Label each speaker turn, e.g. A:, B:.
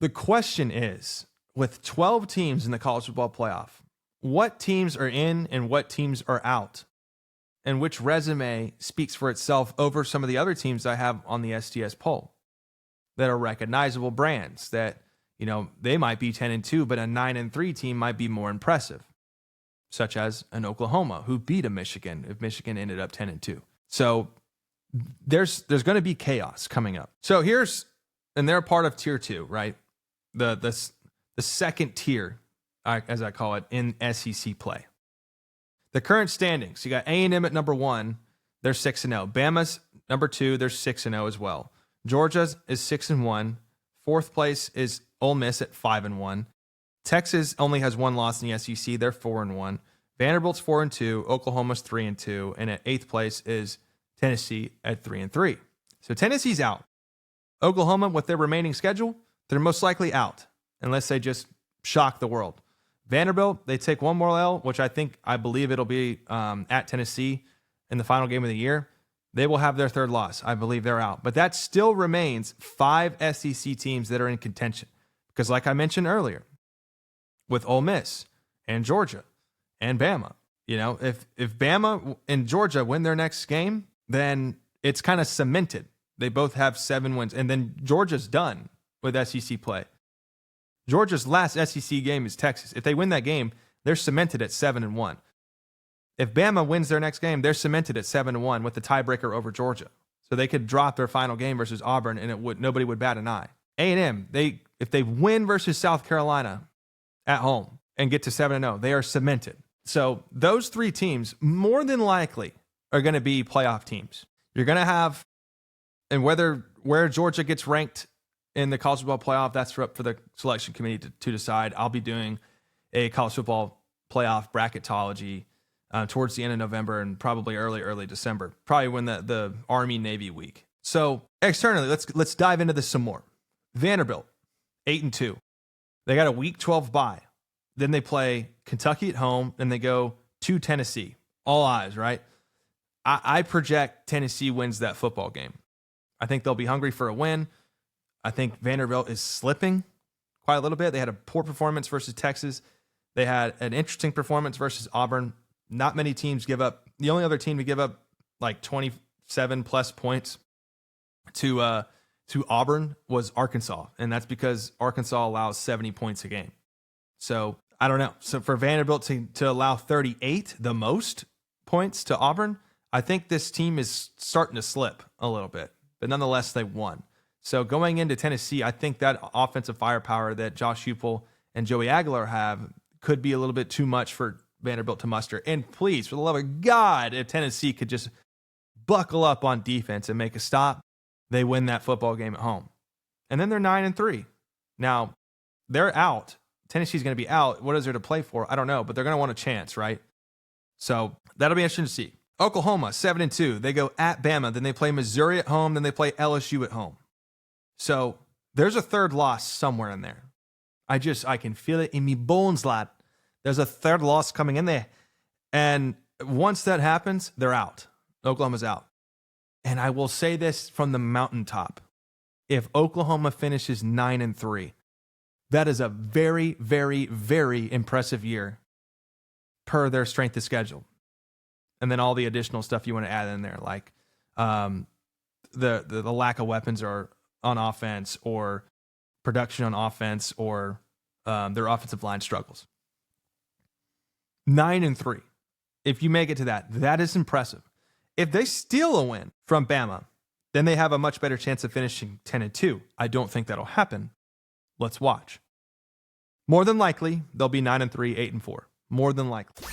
A: The question is, with 12 teams in the college football playoff, what teams are in and what teams are out? And which resume speaks for itself over some of the other teams I have on the SDS poll that are recognizable brands that, they might be 10-2, but a 9-3 team might be more impressive, such as an Oklahoma who beat a Michigan if Michigan ended up 10-2. So there's going to be chaos coming up. So and they're part of tier 2, right? The second tier, as I call it, in SEC play. The current standings, you got A&M at number 1, they're 6-0. Bama's number 2, they're 6-0 as well. Georgia's is 6-1. Fourth place is Ole Miss at 5-1. Texas only has one loss in the SEC, they're 4-1. Vanderbilt's 4-2. Oklahoma's 3-2, and at 8th place is Tennessee at 3-3. So Tennessee's out. Oklahoma, with their remaining schedule, they're most likely out unless they just shock the world. Vanderbilt, they take one more L, which I believe it'll be at Tennessee in the final game of the year. They will have their third loss. I believe they're out. But that still remains 5 SEC teams that are in contention. Because like I mentioned earlier, with Ole Miss and Georgia and Bama, if Bama and Georgia win their next game, then it's kind of cemented. They both have 7 wins. And then Georgia's done with SEC play. Georgia's last SEC game is Texas. If they win that game, they're cemented at 7-1. If Bama wins their next game, they're cemented at 7-1 with the tiebreaker over Georgia. So they could drop their final game versus Auburn, and nobody would bat an eye. A&M, if they win versus South Carolina at home and get to 7-0, they are cemented. So those 3 teams more than likely are going to be playoff teams. You're going to have, and where Georgia gets ranked in the college football playoff, that's up for the selection committee to decide. I'll be doing a college football playoff bracketology towards the end of November and probably early December, probably when the Army-Navy week. So externally, let's dive into this some more. Vanderbilt, 8-2. They got a week 12 bye. Then they play Kentucky at home, and they go to Tennessee. All eyes, right? I project Tennessee wins that football game. I think they'll be hungry for a win. I think Vanderbilt is slipping quite a little bit. They had a poor performance versus Texas. They had an interesting performance versus Auburn. Not many teams give up. The only other team to give up like 27 plus points to Auburn was Arkansas. And that's because Arkansas allows 70 points a game. So I don't know. So for Vanderbilt to allow 38, the most points to Auburn, I think this team is starting to slip a little bit. But nonetheless, they won. So going into Tennessee, I think that offensive firepower that Josh Heupel and Joey Aguilar have could be a little bit too much for Vanderbilt to muster. And please, for the love of God, if Tennessee could just buckle up on defense and make a stop, they win that football game at home. And then they're 9-3. Now, they're out. Tennessee's going to be out. What is there to play for? I don't know, but they're going to want a chance, right? So that'll be interesting to see. Oklahoma, 7-2. They go at Bama. Then they play Missouri at home. Then they play LSU at home. So there's a third loss somewhere in there. I can feel it in me bones, lad. There's a third loss coming in there. And once that happens, they're out. Oklahoma's out. And I will say this from the mountaintop. If Oklahoma finishes 9-3, that is a very, very, very impressive year per their strength of schedule. And then all the additional stuff you want to add in there, like the lack of weapons or on offense or production on offense or their offensive line struggles. 9-3. If you make it to that is impressive. If they steal a win from Bama, then they have a much better chance of finishing 10-2. I don't think that'll happen. Let's watch. More than likely, they'll be 9-3, 8-4. More than likely.